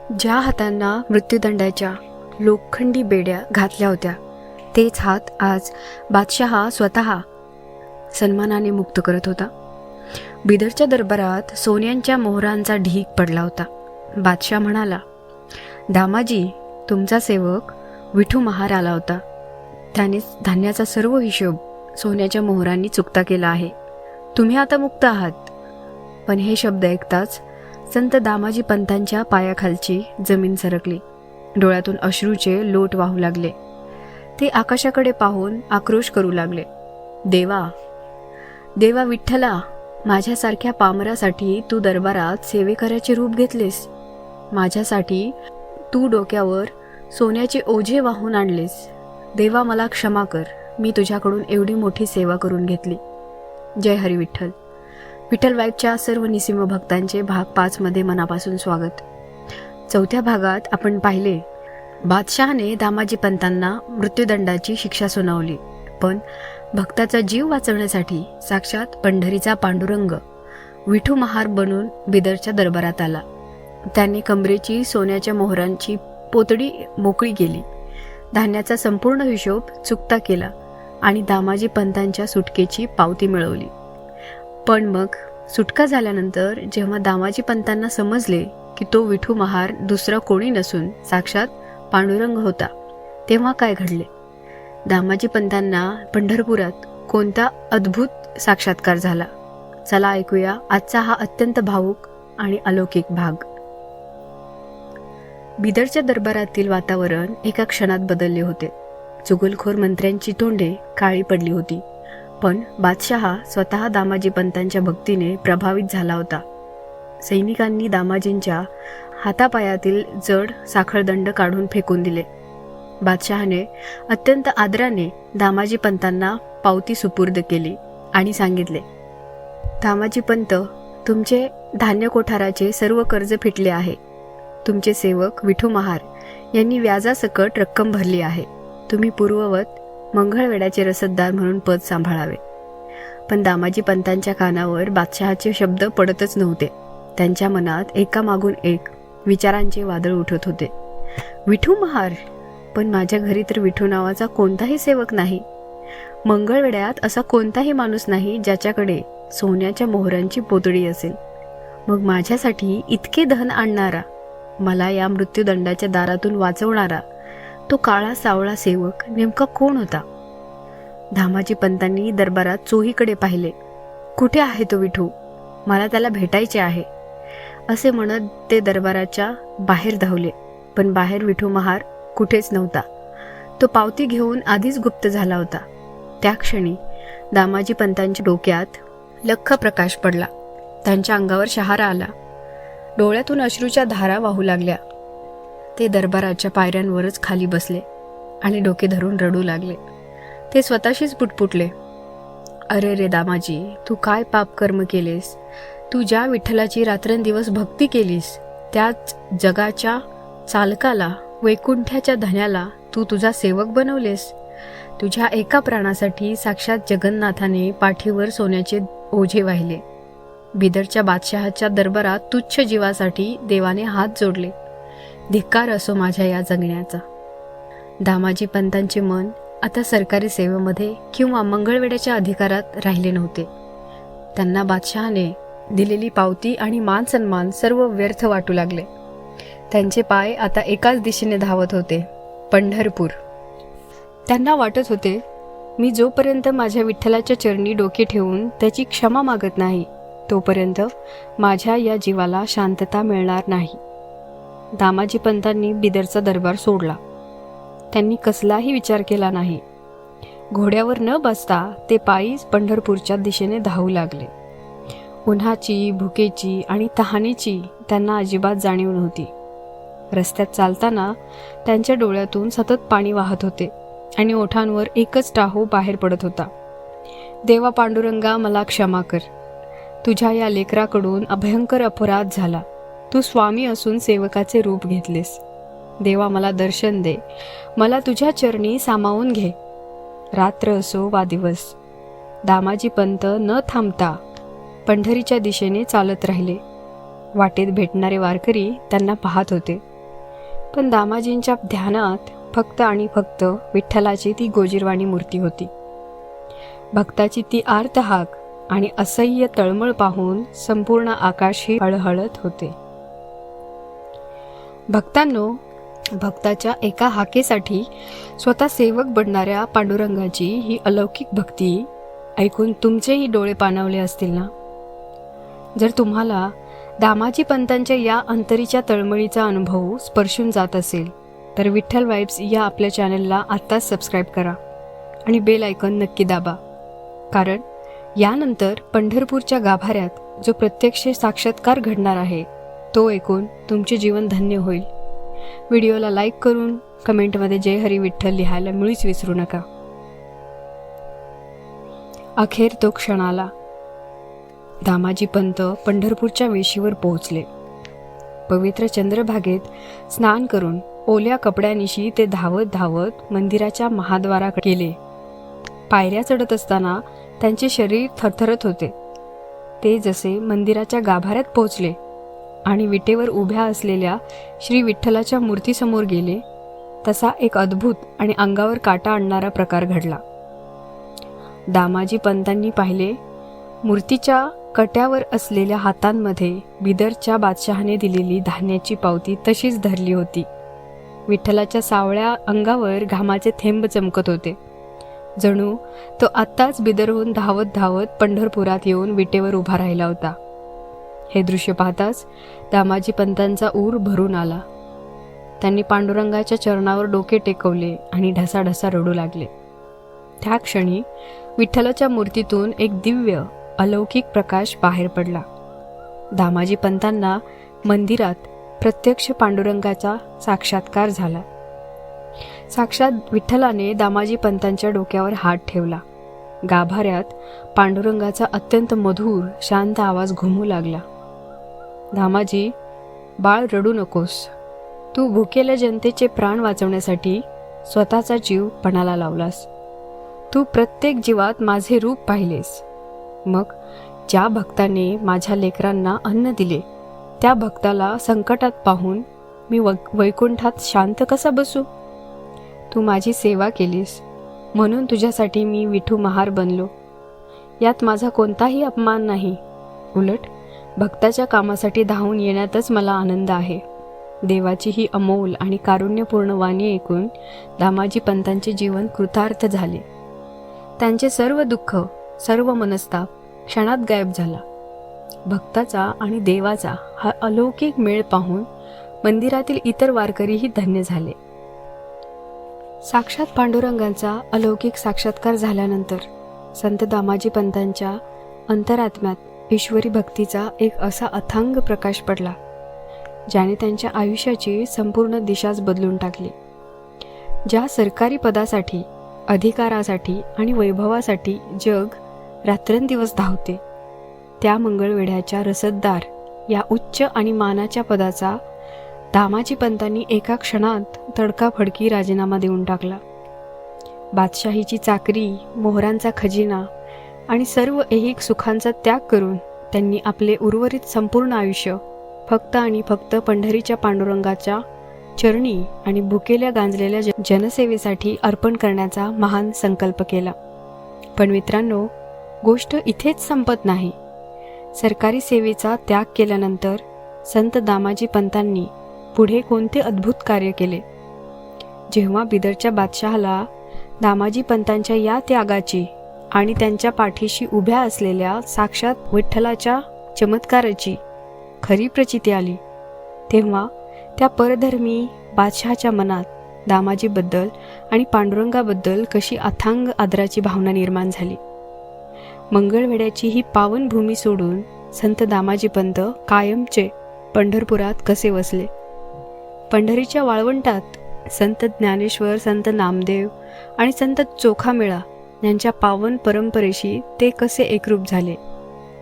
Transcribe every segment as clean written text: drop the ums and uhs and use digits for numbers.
ज्या हातांना मृत्यूदंडाच्या लोखंडी बेड्या घातल्या होत्या तेच हात आज बादशहा स्वतः सन्मानाने मुक्त करत होता. बिदरच्या दरबारात सोन्यांच्या मोहरांचा ढीग पडला होता. बादशाह म्हणाला, दामाजी, तुमचा सेवक विठू महार आला होता. त्याने धान्याचा सर्व हिशोब सोन्याच्या मोहरांनी चुकता केला आहे. तुम्ही आता मुक्त आहात. पण हे शब्द ऐकताच संत दामाजी पंतांच्या पायाखालची जमीन सरकली. डोळ्यातून अश्रूचे लोट वाहू लागले. ते आकाशाकडे पाहून आक्रोश करू लागले. देवा, देवा विठ्ठला, माझ्यासारख्या पामरासाठी तू दरबारात सेवेकऱ्याचे रूप घेतलेस. माझ्यासाठी तू डोक्यावर सोन्याचे ओझे वाहून आणलेस. देवा, मला क्षमा कर. मी तुझ्याकडून एवढी मोठी सेवा करून घेतली. जय हरी विठ्ठल. विठ्ठल वाईबच्या सर्व निसिम भक्तांचे भाग 5 मध्ये मनापासून स्वागत. चौथ्या भागात आपण पाहिले, बादशहाने दामाजी पंतांना मृत्यूदंडाची शिक्षा सुनावली. पण भक्ताचा जीव वाचवण्यासाठी साक्षात पंढरीचा पांडुरंग विठू महार बनून बिदरच्या दरबारात आला. त्याने कमरेची सोन्याच्या मोहरांची पोतडी मोकळी केली. धान्याचा संपूर्ण हिशोब चुकता केला आणि दामाजी पंतांच्या सुटकेची पावती मिळवली. पण मग सुटका झाल्यानंतर जेव्हा दामाजी पंतांना समजले की तो विठू महार दुसरा कोणी नसून साक्षात पांडुरंग होता, तेव्हा काय घडले? दामाजी पंतांना पंढरपुरात कोणता अद्भुत साक्षात्कार झाला? चला ऐकूया आजचा हा अत्यंत भावूक आणि अलौकिक भाग. बिदरच्या दरबारातील वातावरण एका क्षणात बदलले होते. चुगलखोर मंत्र्यांची तोंडे काळी पडली होती. पण बादशहा स्वतः दामाजी पंतांच्या भक्तीने प्रभावित झाला होता. सैनिकांनी दामाजींच्या हातापायातील जड साखळदंड काढून फेकून दिले. बादशहाने अत्यंत आदराने दामाजी पंतांना पावती सुपूर्द केली आणि सांगितले, दामाजी पंत, तुमचे धान्य कोठाराचे सर्व कर्ज फिटले आहे. तुमचे सेवक विठू महार यांनी व्याजासकट रक्कम भरली आहे. तुम्ही पूर्ववत मंगळवेढ्याचे रसददार म्हणून पद सांभाळावे. पण दामाजी पंतांच्या कानावर बादशहाचे शब्द पडतच नव्हते. त्यांच्या मनात एकामागून एक विचारांचे वादळ उठत होते. विठू महार? पण माझ्या घरी तर विठू नावाचा कोणताही सेवक नाही. मंगळवेढ्यात असा कोणताही माणूस नाही ज्याच्याकडे सोन्याच्या मोहरांची पोतडी असेल. मग माझ्यासाठी इतके धन आणणारा, मला या मृत्यूदंडाच्या दारातून वाचवणारा तो काळा सावळा सेवक नेमका कोण होता? दामाजी पंतांनी दरबारात चोहीकडे पाहिले. कुठे आहे तो विठू? मला त्याला भेटायचे आहे असे म्हणत ते दरबाराच्या बाहेर धावले. पण बाहेर विठू महार कुठेच नव्हता. तो पावती घेऊन आधीच गुप्त झाला होता. त्या क्षणी दामाजी पंतांच्या डोक्यात लख्ख प्रकाश पडला. त्यांच्या अंगावर शहारा आला. डोळ्यातून अश्रूच्या धारा वाहू लागल्या. ते दरबाराच्या पायऱ्यांवरच खाली बसले आणि डोके धरून रडू लागले. ते स्वतःशीच पुटपुटले, अरे रे दामाजी, तू काय पाप कर्म केलेस? तू ज्या विठ्ठलाची रात्रंदिवस भक्ती केलीस, त्याच जगाच्या चालकाला, वैकुंठ्याच्या धन्याला तू तुझा सेवक बनवलेस. तुझ्या एका प्राणासाठी साक्षात जगन्नाथाने पाठीवर सोन्याचे ओझे वाहिले. बिदरच्या बादशहाच्या दरबारात तुच्छ जीवासाठी देवाने हात जोडले. धिक्कार असो माझ्या या जगण्याचा. दामाजी पंतांचे मन आता सरकारी सेवेमध्ये किंवा मंगळवेढ्याच्या अधिकारात राहिले नव्हते. त्यांना बादशहाने दिलेली पावती आणि मान सन्मान सर्व व्यर्थ वाटू लागले. त्यांचे पाय आता एकाच दिशेने धावत होते, पंढरपूर. त्यांना वाटत होते, मी जोपर्यंत माझ्या विठ्ठलाच्या चरणी डोके ठेवून त्याची क्षमा मागत नाही, तोपर्यंत माझ्या या जीवाला शांतता मिळणार नाही. दामाजी पंतांनी बिदरचा दरबार सोडला. त्यांनी कसलाही विचार केला नाही. घोड्यावर न बसता ते पायीच पंढरपूरच्या दिशेने धावू लागले. उन्हाची, भुकेची आणि तहानेची त्यांना अजिबात जाणीव नव्हती. रस्त्यात चालताना त्यांच्या डोळ्यातून सतत पाणी वाहत होते आणि ओठांवर एकच टाहो बाहेर पडत होता, देवा पांडुरंगा, मला क्षमा कर. तुझ्या या लेकराकडून अभयंकर अपराध झाला. तू स्वामी असून सेवकाचे रूप घेतलेस. देवा, मला दर्शन दे. मला तुझ्या चरणी सामावून घे. रात्र असो वा दिवस. दामाजी पंत न थांबता पंढरीच्या दिशेने चालत राहिले. वाटेत भेटणारे वारकरी त्यांना पाहत होते. पण दामाजींच्या ध्यानात फक्त आणि फक्त विठ्ठलाची ती गोजीरवाणी मूर्ती होती. भक्ताची ती आर्त हाक आणि असह्य तळमळ पाहून संपूर्ण आकाश ही हळहळत होते. भक्तांनो, भक्ताच्या एका हाकेसाठी स्वतः सेवक बनणाऱ्या पांडुरंगाची ही अलौकिक भक्ती ऐकून तुमचेही डोळे पाणावले असतील ना? जर तुम्हाला दामाजी पंतांच्या या अंतरीच्या तळमळीचा अनुभव स्पर्शून जात असेल तर विठ्ठल वाइब्स या आपल्या चॅनलला आत्ताच सबस्क्राईब करा आणि बेल आयकॉन नक्की दाबा. कारण यानंतर पंढरपूरच्या गाभाऱ्यात जो प्रत्यक्ष साक्षात्कार घडणार आहे तो ऐकून तुमचे जीवन धन्य होईल. व्हिडिओला लाईक करून कमेंटमध्ये जय हरी विठ्ठल लिहायला मुळीच विसरू नका. अखेर तो क्षण आला. दामाजी पंत पंढरपूरच्या वेशीवर पोहोचले. पवित्र चंद्रभागेत स्नान करून ओल्या कपड्यानिशी ते धावत धावत मंदिराच्या महाद्वाराकडे गेले. पायऱ्या चढत असताना त्यांचे शरीर थरथरत होते. ते जसे मंदिराच्या गाभाऱ्यात पोहोचले आणि विटेवर उभ्या असलेल्या श्री विठ्ठलाच्या मूर्तीसमोर गेले तसा एक अद्भुत आणि अंगावर काटा आणणारा प्रकार घडला. दामाजी पंतांनी पाहिले, मूर्तीच्या कट्यावर असलेल्या हातांमध्ये बिदरच्या बादशहाने दिलेली धान्याची पावती तशीच धरली होती. विठ्ठलाच्या सावळ्या अंगावर घामाचे थेंब चमकत होते. जणू तो आत्ताच बिदरहून धावत धावत पंढरपुरात येऊन विटेवर उभा राहिला होता. हे दृश्य पाहताच दामाजी पंतांचा ऊर भरून आला. त्यांनी पांडुरंगाच्या चरणावर डोके टेकवले आणि ढसाढसा रडू लागले. त्या क्षणी विठ्ठलाच्या मूर्तीतून एक दिव्य अलौकिक प्रकाश बाहेर पडला. दामाजी पंतांना मंदिरात प्रत्यक्ष पांडुरंगाचा साक्षात्कार झाला. साक्षात विठ्ठलाने दामाजी पंतांच्या डोक्यावर हात ठेवला. गाभाऱ्यात पांडुरंगाचा अत्यंत मधुर शांत आवाज घुमू लागला. दामाजी, बाळ रडू नकोस. तू भुकेल्या जनतेचे प्राण वाचवण्यासाठी स्वतःचा जीव पणाला लावलास. तू प्रत्येक जीवात माझे रूप पाहिलेस. मग ज्या भक्ताने माझ्या लेकरांना अन्न दिले त्या भक्ताला संकटात पाहून मी वैकुंठात शांत कसा बसू? तू माझी सेवा केलीस म्हणून तुझ्यासाठी मी विठू महार बनलो. यात माझा कोणताही अपमान नाही. उलट भक्ताच्या कामासाठी धावून येण्यातच मला आनंद आहे. देवाची ही अमोल आणि कारुण्यपूर्ण वाणी ऐकून दामाजी पंतांचे जीवन कृतार्थ झाले. त्यांचे सर्व दुःख, सर्व मनस्ताप क्षणात गायब झाला. भक्ताचा आणि देवाचा हा अलौकिक मेळ पाहून मंदिरातील इतर वारकरीही धन्य झाले. साक्षात पांडुरंगाचा अलौकिक साक्षात्कार झाल्यानंतर संत दामाजी पंतांच्या अंतरात्म्यात ईश्वरी भक्तीचा एक असा अथांग प्रकाश पडला ज्याने त्यांच्या आयुष्याची संपूर्ण दिशाच बदलून टाकली. ज्या सरकारी पदासाठी, अधिकारासाठी आणि वैभवासाठी जग रात्रंदिवस धावते त्या मंगळवेढ्याच्या रसददार या उच्च आणि मानाच्या पदाचा दामाजी पंतांनी एका क्षणात तडकाफडकी राजीनामा देऊन टाकला. बादशाहीची चाकरी, मोहरांचा खजिना आणि सर्व ऐहिक सुखांचा त्याग करून त्यांनी आपले उर्वरित संपूर्ण आयुष्य फक्त आणि फक्त पंढरीच्या पांडुरंगाच्या चरणी आणि भुकेल्या गांजलेल्या जनसेवेसाठी अर्पण करण्याचा महान संकल्प केला. पण मित्रांनो, गोष्ट इथेच संपत नाही. सरकारी सेवेचा त्याग केल्यानंतर संत दामाजी पंतांनी पुढे कोणते अद्भुत कार्य केले. जेव्हा बिदरच्या बादशहाला दामाजी पंतांच्या या त्यागाची आणि त्यांच्या पाठीशी उभ्या असलेल्या साक्षात विठ्ठलाच्या चमत्काराची खरी प्रचिती आली, तेव्हा त्या परधर्मी बादशहाच्या मनात दामाजीबद्दल आणि पांडुरंगाबद्दल कशी अथांग आदराची भावना निर्माण झाली. मंगळवेढ्याची ही पावन भूमी सोडून संत दामाजी पंत कायमचे पंढरपुरात कसे वसले. पंढरीच्या वाळवंटात संत ज्ञानेश्वर, संत नामदेव आणि संत चोखामेळा यांच्या पावन परंपरेशी ते कसे एकरूप झाले.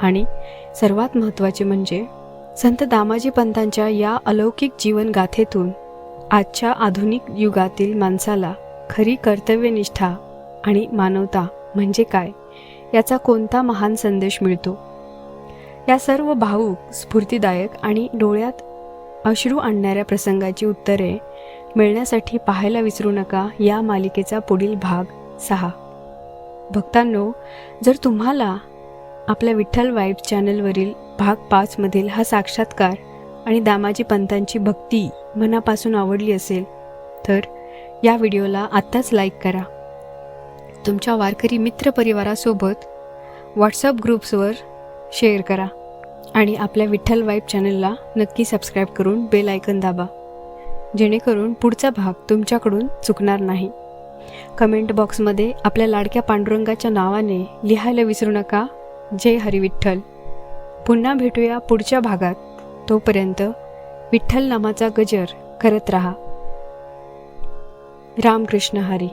आणि सर्वात महत्त्वाचे म्हणजे संत दामाजी पंतांच्या या अलौकिक जीवनगाथेतून आजच्या आधुनिक युगातील माणसाला खरी कर्तव्यनिष्ठा आणि मानवता म्हणजे काय याचा कोणता महान संदेश मिळतो. या सर्व भावूक, स्फूर्तिदायक आणि डोळ्यात अश्रू आणणाऱ्या प्रसंगाची उत्तरे मिळण्यासाठी पाहायला विसरू नका या मालिकेचा पुढील भाग 6. भक्तांनो, जर तुम्हाला आपल्या विठ्ठल वाईब्स चॅनलवरील भाग 5 मधील हा साक्षात्कार आणि दामाजी पंतांची भक्ती मनापासून आवडली असेल तर या व्हिडिओला आत्ताच लाईक करा. तुमच्या वारकरी मित्रपरिवारासोबत व्हॉट्सअप ग्रुप्सवर शेअर करा आणि आपल्या विठ्ठल वाईब चॅनलला नक्की सबस्क्राईब करून बेल आयकन दाबा, जेणेकरून पुढचा भाग तुमच्याकडून चुकणार नाही. कमेंट बॉक्समध्ये आपल्या लाडक्या पांडुरंगाच्या नावाने लिहायला विसरू नका. जय हरी विठ्ठल. पुन्हा भेटूया पुढच्या भागात. तोपर्यंत विठ्ठल नामाचा गजर करत रहा. रामकृष्ण हरी.